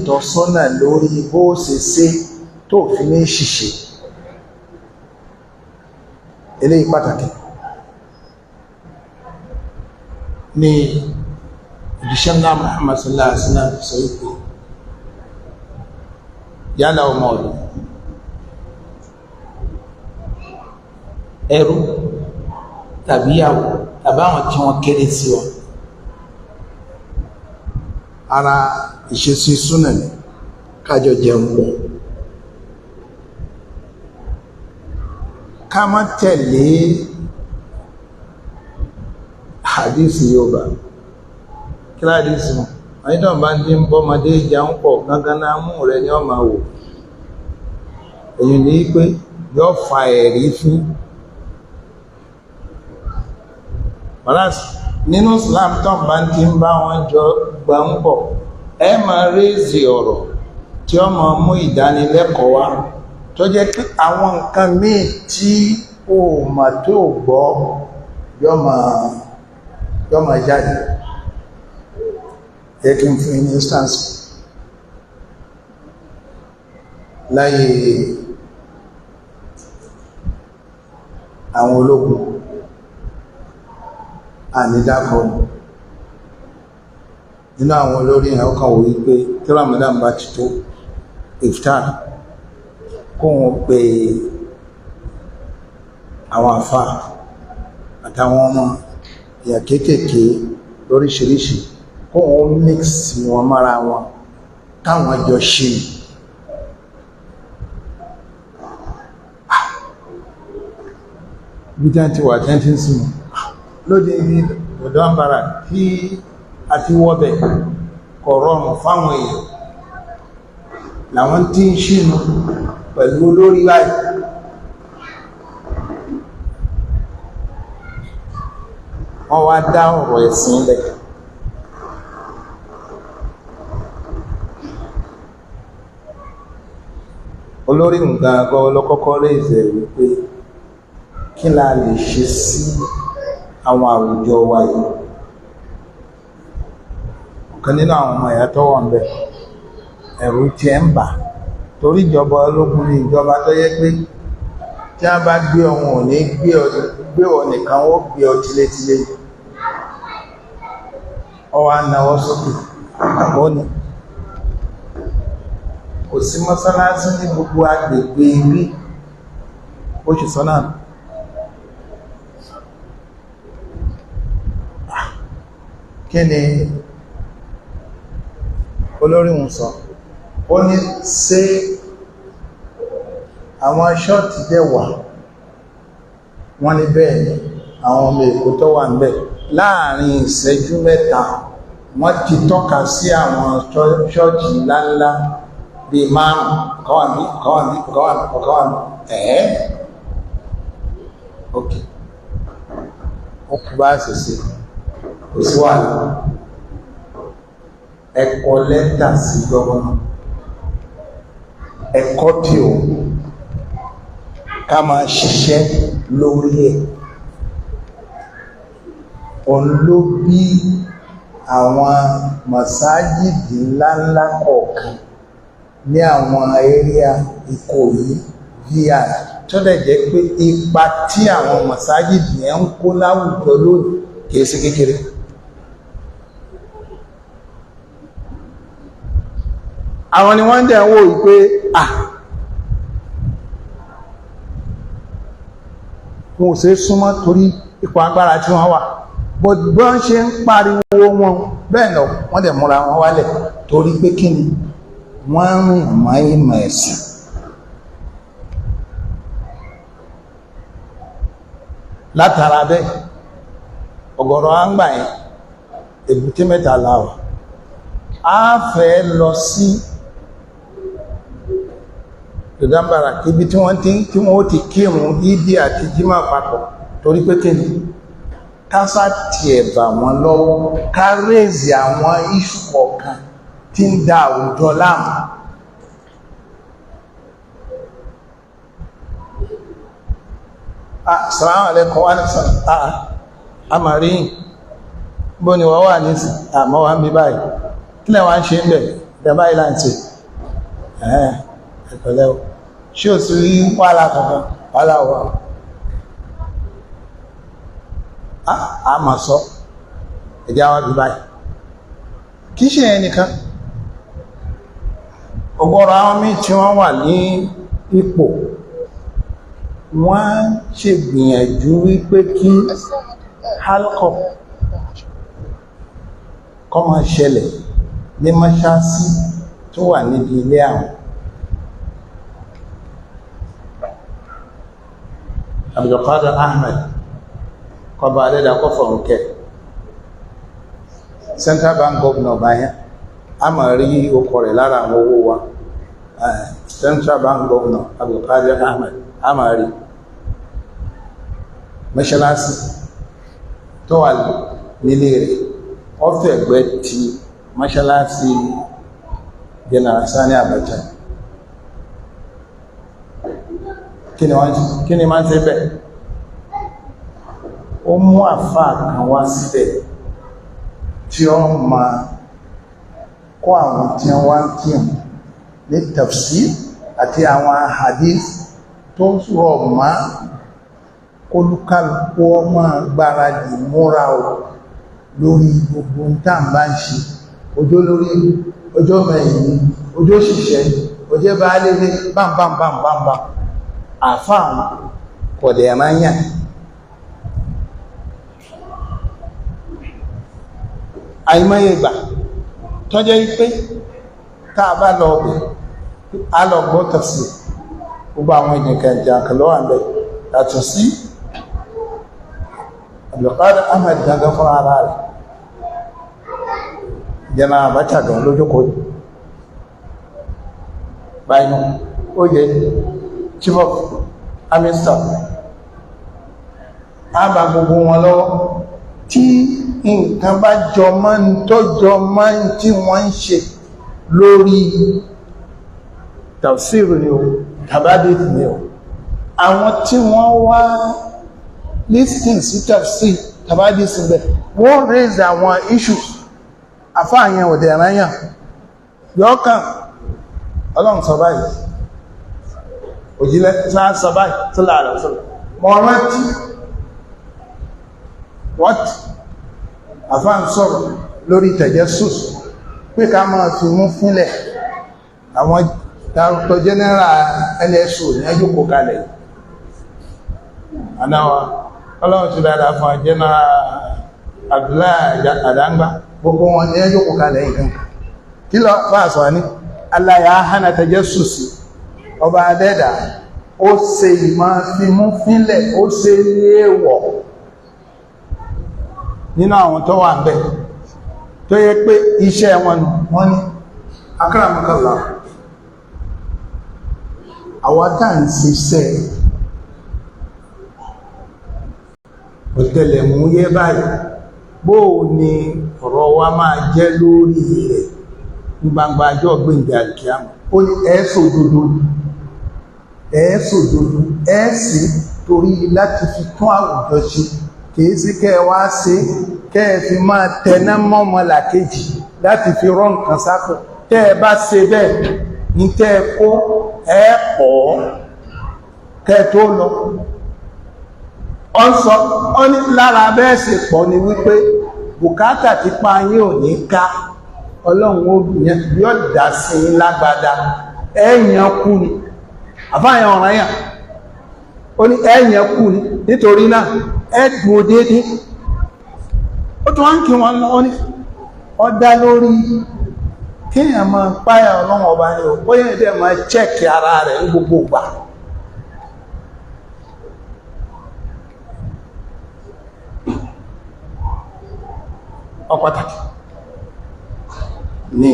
ìtọ́sọ́nà lórí bó ṣe ṣe tó fi ní ṣìṣe eléyìí pàtàkì ní ìdíṣẹ́ ńlá Muhammad sallallahu alaihi wasallam sọ wípé yálà ọmọ ọ̀dọ̀ ẹrú tàbí yàwó tàbí àwọn tí wọ́n kéré sí wọn ara ìṣesí súnà ní kájọ jẹun pọ̀ ká má tẹ̀lé hadisi Yorùbá kí hadisi wọn àyídọ̀ bá ń dín bọ́mọdé jẹun pọ̀ gángan mú rẹ ní ọmọ wò èyí ní pé yóò fa ẹ̀rí fún nínú Islam tó bá ń tí ń bá wọn jọ gbà ń pọ̀ ẹ máa rézì ọ̀rọ̀ tí ó máa mú ìdánilẹ́kọ̀ọ́ wá tó jẹ́ pé àwọn nǹkan míì tí ó mà tó gbọ́ yó máa jáde jẹ́ kí n fún instance láyé àwọn ológun ànídákọ̀ nínú àwọn olórí ẹ̀ ọkàn wò wípé tí Ramadan bá ti tó iftar kó wọn pe àwọn àfà àtàwọn ọmọ ìyà kéékèèké lóríṣiríṣi kó wọn mix wọn mára wọn káwọn jọ ṣe bí tí wọ́n ti wà tẹ́ntí sí wọn lóde ibi ọ̀dọ́ àmbàrà tí a ti wọ́bẹ̀ kò rọrùn fáwọn èèyàn làwọn tí ń ṣínú pẹ̀lú olórí báyìí wọ́n wá dá ọ̀rọ̀ ẹ̀sìn lẹ̀ olórí nǹkan àgọ́ ọlọ́kọ́kọ́ rẹ̀ ìzẹ̀ wípé kí la lè ṣe sí àwọn àwùjọ wa yìí ọ̀kan nínú àwọn ọmọ ìyá tó wà ń bẹ̀ ẹ̀rù tí ẹ ń bà torí ìjọba ológun ní ìjọba tó yẹ pé tí a bá gbé ọmọ ò ní gbé ọ nìkan ó gbé ọ tilétilé ọwọ́ anáwọ́ sókè àbọ́ ni kò sí mọ́sálásí ní gbogbo agbègbè rí ó ṣe sọ́nà kí ni olórí ń sọ ó ní ṣé àwọn ṣọ́ọ̀tì dẹ̀ wà wọ́n ní bẹ́ẹ̀ ni àwọn ọmọ èkó tó wà níbẹ̀ láàrin ìṣẹ́jú mẹ́ta wọ́n ti tọ́ka sí àwọn ṣọ́ọ̀tì ńláńlá bíi márùn-ún kọ́wàmí ok ó kú bá ṣẹ̀ṣẹ̀ kò sí wàhálà ẹ̀kọ́ lẹ́tà sí gọ́vọ́nà ẹ̀kọ́ tí ó ká máa ṣiṣẹ́ lórí ẹ̀ òun ló bí àwọn màsájìdì ńláńlá kọ̀ọ̀kan ní àwọn area Ìkòyí vi tó dẹ̀ jẹ́ pé ipa tí àwọn màsájìdì yẹn ń kó láwùjọ lónìí kìí sí kékeré àwọn ni wọ́n dẹ̀ ń wò wípé wọn ò ṣe súnmọ́ torí ipò agbára tí wọ́n wà bọ́n ṣe ń pariwo wọn bẹ́ẹ̀ lọ wọ́n dẹ̀ múra wọn wálẹ̀ torí pé kí ni wọ́n rìn mọ́ ìmọ̀ ẹ̀sìn látara bẹ́ẹ̀ ọ̀gọ̀rọ̀ àǹgbà yẹn èbúté mẹ́ta láwà á fẹ́ lọ sí ìdámbàrà ibi tí wọ́n ti kírun ìdí àti jímà papọ̀ torí pé kí ni kásá ti ẹ̀bà wọn lọ́wọ́ ká rèzì àwọn iṣu kọ̀ọ̀kan tí ń da àwùjọ láàmú assalamu alaikum wa alaikum àmàríyìn bó ni wọ́n wà ní àmọ́ wá ń bí báyìí kí lẹ́ wá ń ṣe ń bẹ̀ ìjọba ìlànà ẹ̀pẹ̀lẹ́ o ṣé o sì rí wàhálà kankan wàhálà wà á mà sọ ẹ̀dí àwọn bí báyìí kì í ṣe ẹnìkan ọ̀gọ̀rọ̀ àwọn míì tí wọ́n wà ní ipò wọ́n ṣe gbìyànjú wípé kí halkọ̀ kó máa ṣẹlẹ̀ ní mọ́ṣáláṣí tó wà níbi ilé àwọn Abdulkadir Ahmed kọba alẹ́dà kọfọ̀ nke Central Bank Governor báyẹn a máa rí okọ̀ rẹ̀ lára àwọn owó wa Central Bank Governor Abdulkadir Ahmed a máa rí mọ́ṣáláṣí tó wà nílé rẹ̀ ọ́fẹ́ ẹgbẹ́ ti mọ́ṣáláṣí General Sani Abacha kí ni máa ń ṣe bẹ́ẹ̀ ó mú àfáà kan wá síbẹ̀ tí ó máa kọ́ àwọn tí wọ́n ń kírun ní tafsir àti àwọn hadith tó rọ̀ mọ́ kólúkálùkù ọmọ gbáradì múra o lórí gbogbo tàbá ń ṣe ọjọ́ lórí ọjọ́ mẹ́yìn ọjọ́ ṣiṣẹ́ ọjọ́ bá lè rí bámbámbámbámbá àfáà kọ̀dẹ̀ ẹ̀máyà àìmọye ìgbà tọ́jọ́ wípé táà bá lọ ọ̀bẹ̀ a lọ gbọ́ tafsir gbogbo àwọn ìdìnkà ìjànkà lọ́wọ́ àbẹ̀ yàtọ̀ sí Abdulkadir Ahmed gangan fún ara rẹ̀ jẹ́nà Abacha gan lójókòó báyìí ó yẹ Chief of Army Staff a bá gbogbo wọn lọ́wọ́ tí nǹkan bá jọ mọ́ ń tọ́jọ mọ́ tí wọ́n ń ṣe lórí tafsir ni o tàbádé ni o àwọn tí wọ́n wá listing sí tafsir tàbádé síbẹ̀ wọ́n raise àwọn issues àfáàyàn òdẹ̀ ẹ̀ráyàn yọ́kàn ọlọ́run sọ báyìí òjílẹ̀ sáà sọ báyìí tó láàrẹ̀ sọ́lọ̀ mọ̀ rántí what àfá ń sọ̀rọ̀ lórí tajassus pé ká máa fi mú fúnlẹ̀ àwọn Director General NSO ní ẹjọ́ kò kalẹ̀ anáwà ọlọ́run ti dáadáa fún General Abdullahi Adangba gbogbo wọn ní ẹjọ́ kò kalẹ̀ ìkan kí lọ bá sọ ní Allah ya hana tajassus ọba adẹ́dà ó ṣe ìmọ̀ fi mú fúnlẹ̀ ó ṣe léèwọ̀ nínú àwọn tó wà ń bẹ̀ tó yẹ pé iṣẹ́ wọn wọ́n ní akramakallah àwọ́dá ń ṣiṣẹ́ ọ̀tẹlẹ̀múyẹ́ báyìí bóò ni ọ̀rọ̀ wa máa jẹ́ lórí rẹ̀ ní gbangba ọjọ́ gbẹ̀ǹdẹ̀ àkíyàmọ̀ ó ní ẹ̀ẹ́sòdodo ẹ̀ẹ́sì torí láti fi tún àwùjọ ṣe kìí sí kẹ́ wá sí kẹ́ fi máa tẹná mọ́mọ́là kejì láti fi rọ́ nǹkan sákò tẹ́ ẹ bá ṣe bẹ́ẹ̀ ní tẹ́ ẹ kó ẹ pọ̀ kẹ́ tó lọ ọ́sọ ó ní lára bẹ́ẹ̀ sì pọ̀ ni wípé bùkátà ti pa yín ò ní ká ọlọ́run ó bí ó dá sí lágbádá ẹ̀yàn kú ni àfáàyàn ọ̀ràn yàn ó ní ẹ̀yàn kú ni nítorí náà ẹ̀dùn òdédé ó tún wá ń kí wọn lọ́wọ́ ní ọdá lórí kíyàn máa páyà ọlọ́run ọba ní ó yẹ́ ìdẹ́ máa chẹ́kì ara rẹ̀ ní gbogbo ìgbà ọ pàtàkì ní